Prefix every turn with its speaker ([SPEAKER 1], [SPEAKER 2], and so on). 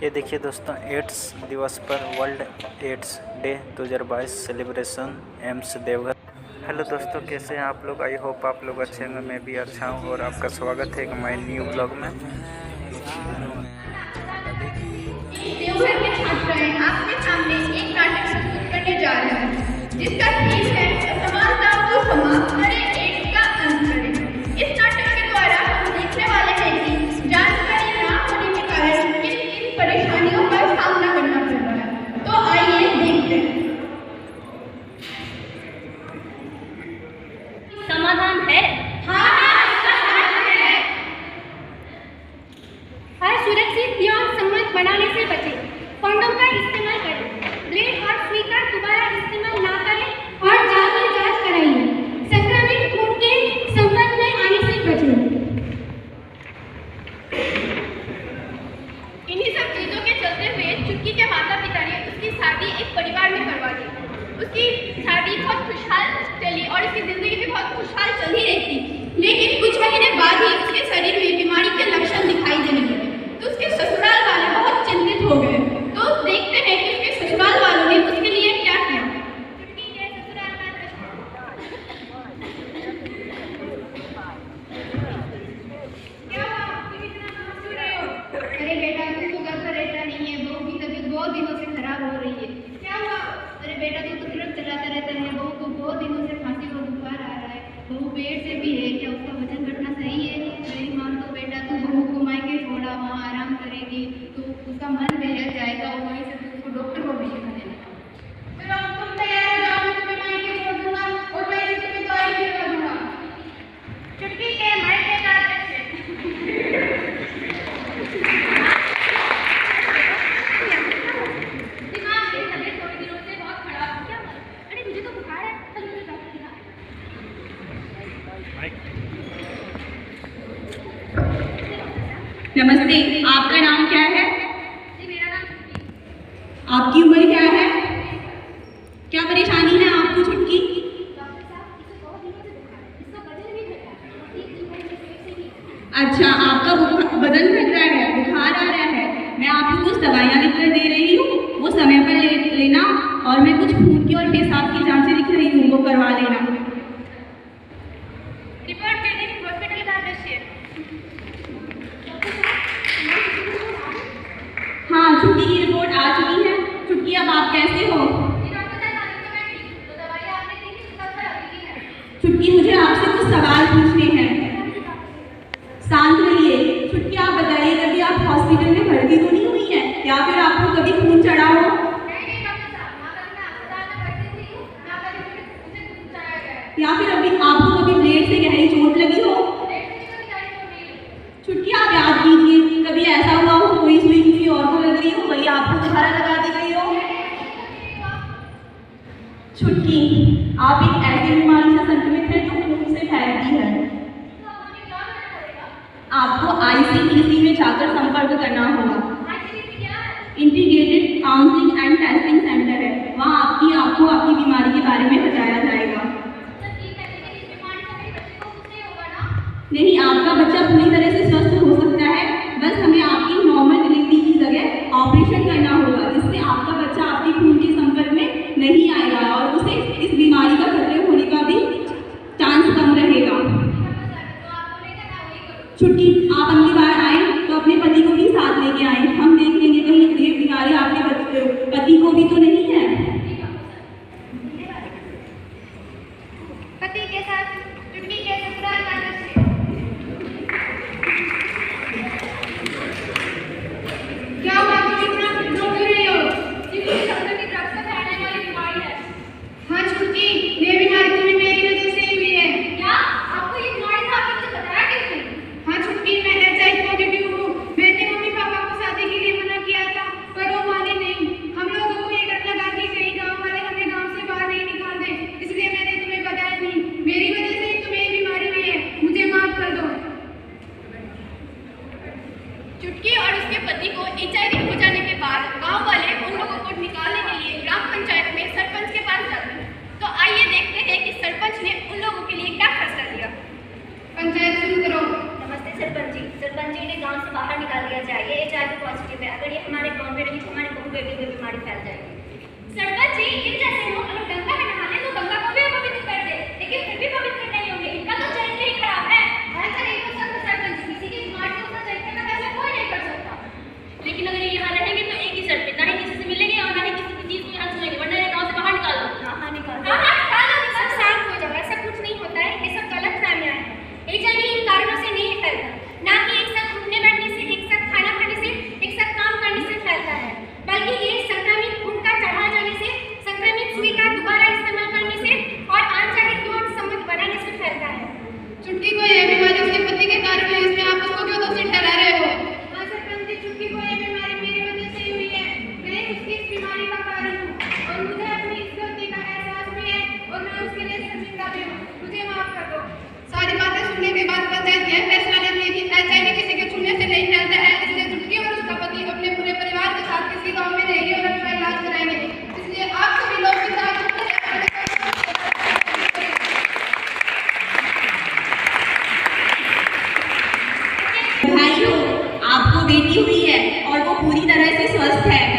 [SPEAKER 1] ये देखिए दोस्तों, एड्स दिवस पर world AIDS day 2022 celebration AIIMS Deoghar. Hello दोस्तों, कैसे हैं आप लोग? आई होप आप लोग अच्छे होंगे। मैं भी अच्छा हूं और आपका स्वागत है हमारे न्यू ब्लॉग में।
[SPEAKER 2] देवघर के छात्र आपके सामने एक नाटक प्रस्तुत करने जा रहे हैं जिसका थीम है असमानता को समाप्त करें, एड्स का अंत करें। इस नाटक के द्वारा हम देखने वाले हैं कि जानकारी न होने के कारण किन किन परेशानियों का सामना करना पड़ रहा है। तो आइए देखते हैं।
[SPEAKER 3] समाधान है।
[SPEAKER 2] हाँ, इसका समाधान है।
[SPEAKER 3] हर सुरक्षित यौन संबंध बनाने से बचें, कंडोम का इस्तेमाल करें, ब्लेड और सुई का दोबारा इस्तेमाल ना करें और जाकर जांच कराइए। संक्रमित खून के संपर्क में आने से बचें।
[SPEAKER 2] इन्हीं सब चीजों के चलते हुए चुटकी के माता पिता ने उसकी शादी एक परिवार में करवा दी। उसकी शादी बहुत खुशहाल चली और उसकी जिंदगी भी बहुत खुशहाल चल ही रही थी। लेकिन कुछ महीने बाद ही उसके शरीर में बीमारी के लक्षण दिखाई देने लगे, तो उसके ससुराल वाले बहुत चिंतित हो गए। तो देखते हैं कि उसके ससुराल वालों ने उसके लिए क्या किया।
[SPEAKER 3] चुटकी के ससुराल का
[SPEAKER 2] क्या हुआ? तुम इतना नाराज क्यों रहे हो? अरे बेटा, तू तो घर पर रहता नहीं है, बहू की तबीयत बहुत दिनों से खराब हो रही है। क्या हुआ? अरे बेटा, तू तो ट्रक चलाता रहता है, बहू को बहुत दिनों से खांसी और बुखार आ रहा है। बहू पेट से भी है, क्या उसका वजन घटना सही है? मेरी मान तो बेटा, तू बहू को मायके छोड़ा, वहाँ आराम करेगी तो उसका मन बहल जाएगा और वहीं से तू उसको डॉक्टर को भी दिखा देना। चलो तुम तैयार हो जाओ, मैं तुम्हें मायके छोड़ दूंगा और वहीं से तुम्हें दवाई भी करवा दूंगा।
[SPEAKER 3] चुटकी के मायके का दृश्य। दिमाग की तबीयत थोड़े दिनों से बहुत खराब। क्या हुआ? अरे मुझे तो बुखार है, कल मुझे डॉक्टर दिखा।
[SPEAKER 4] नमस्ते, आपका नाम क्या है?
[SPEAKER 3] जी, मेरा नाम चुटकी।
[SPEAKER 4] आपकी उम्र क्या है? क्या परेशानी है आपको चुटकी?
[SPEAKER 3] डॉक्टर साहब, इसे बहुत दिनों से बुखार है, इसका वजन भी घटा है, 1 दिन पहले पेट से ही।
[SPEAKER 4] अच्छा, आपका वजन घट रहा है, बुखार आ रहा है। मैं आपको कुछ दवाइयाँ लिख कर दे रही हूँ, वो समय पर लेना, और मैं कुछ खून की और पेशाब की जांचें लिख रही हूँ, वो करवा लेना।
[SPEAKER 3] रिपोर्ट क्लिनिक हॉस्पिटल का दृश्य।
[SPEAKER 4] हाँ, छुट्टी की रिपोर्ट आ चुकी है। छुट्टी, अब आप कैसे हो? छुट्टी, मुझे आपसे कुछ सवाल पूछने हैं। शांत रहिए। छुट्टी, आप बताइए, कभी आप हॉस्पिटल में भर्ती तो नहीं हुई हैं, या फिर आपको कभी खून चढ़ा हो? या फिर अभी आपको कभी ब्लेड से गहरी चोट लगी हो? छुट्टी, आप याद कीजिए, कभी ऐसा हुआ हो कोई सुई किसी और को लग रही हो, वही आपको दोबारा लगा दी गई हो? छुट्टी, आप एक ऐसी बीमारी से संक्रमित है जो खून से फैलती है। आपको ICTC में जाकर संपर्क करना होगा। Integrated counselling and testing centre है, वहाँ आपको आपकी बीमारी के बारे में बताया जाएगा। नहीं, आपका बच्चा पूरी तरह से स्वस्थ हो सकता है, बस हमें आपकी नॉर्मल डिलीवरी की जगह ऑपरेशन करना होगा, जिससे आपका बच्चा आपके खून के संपर्क में नहीं आएगा और उसे इस बीमारी का खतरे होने का भी चांस कम रहेगा। छुट्टी, आप अगली बार आए तो अपने पति को भी साथ लेके आए, हम देख लेंगे कहीं ये बीमारी आपके पति को भी तो नहीं है।
[SPEAKER 3] पति के साथ चुटकी के ससुराल का दृश्य।
[SPEAKER 2] क्या हुआ? तुम इतना रो क्यों रही हो? हाँ छुट्टी, ये बीमारी तुम्हें मेरी वजह से ही हुई है।
[SPEAKER 3] क्या आपको ये बीमारी था? आपने मुझे बताया क्यों नहीं?
[SPEAKER 2] हाँ छुट्टी, मैं HIV पॉजिटिव हूँ। मैंने मम्मी पापा को शादी के लिए मना किया था, पर वो माने नहीं। हम लोगों को ये डर लगा कि कहीं गाँव वाले हमें गाँव से बाहर नहीं निकाल दे, इसलिए मैंने तुम्हें बताया नहीं। मेरी वजह से ही तुम्हें ये बीमारी हुई है, मुझे माफ कर दो। चुटकी और उसके पति को HIV हो जाने के बाद गांव वाले उन लोगों को निकालने के लिए ग्राम पंचायत में सरपंच के पास जाते हैं। तो आइए देखते हैं कि सरपंच ने उन लोगों के लिए क्या फैसला लिया। पंचायत शुरू करो।
[SPEAKER 3] नमस्ते सरपंच जी। सरपंच जी ने गांव से बाहर निकाल दिया जाए। ये HIV पॉजिटिव है, अगर ये हमारे गाँव में रही तो हमारे बहू बेटी में बीमारी फैल जाएगी। सरपंच जी, इन जैसे लोग अगर गंगा में नहा ले तो गंगा को भी अपवित्र कर दे, लेकिन फिर भी पवित्र नहीं होंगे। इनका तो चरित्र ही खराब है। ऐसा नहीं हो सकता सरपंच जी, किसी की बीमारी को उसका चरित्र का फैसला कोई नहीं कर सकता। लेकिन अगर ये यहाँ रहेंगे तो एक ही शर्त पे, ना ही किसी से मिलेंगे और ना ही किसी की चीज को यहाँ छुएंगे, वरना ये गाँव से बाहर निकाल दो। हाँ निकाल दो। सब शांत हो जाओ, ऐसा कुछ नहीं होता है, ये सब गलत फहमियां हैं। HIV इन कारणों से नहीं फैलता, ना कि एक साथ घूमने बैठने से, एक साथ खाना खाने से, एक साथ काम करने से फैलता है, बल्कि ये संक्रमित खून का चढ़ा जाने से, संक्रमित सुई का दोबारा इस्तेमाल करने से और अनचाहे यौन संबंध बनाने से फैलता है।
[SPEAKER 2] चुटकी को ये बीमारी उसके पति के कारण है, इसमें आप उसको क्यों दोषी ठहरा रहे हो? हाँ सरपंच जी, चुटकी को ये बीमारी मेरी वजह से ही हुई है। मैं उसकी इस बीमारी का कारण हूँ और मुझे अपनी इस गलती का एहसास भी है और मैं उसके लिए शर्मिंदा भी हूँ। मुझे माफ कर दो। सारी बातें सुनने के बाद पंचायत यह फैसला लेती है कि HIV किसी के छूने से नहीं फैलता है, इसलिए चुटकी और उसका पति अपने पूरे परिवार के साथ किसी गाँव में रहेंगे और अपना इलाज कराएंगे। इसलिए आप सभी लोग
[SPEAKER 4] बधाई हो, आपको बेटी हुई है और वो पूरी तरह से स्वस्थ है।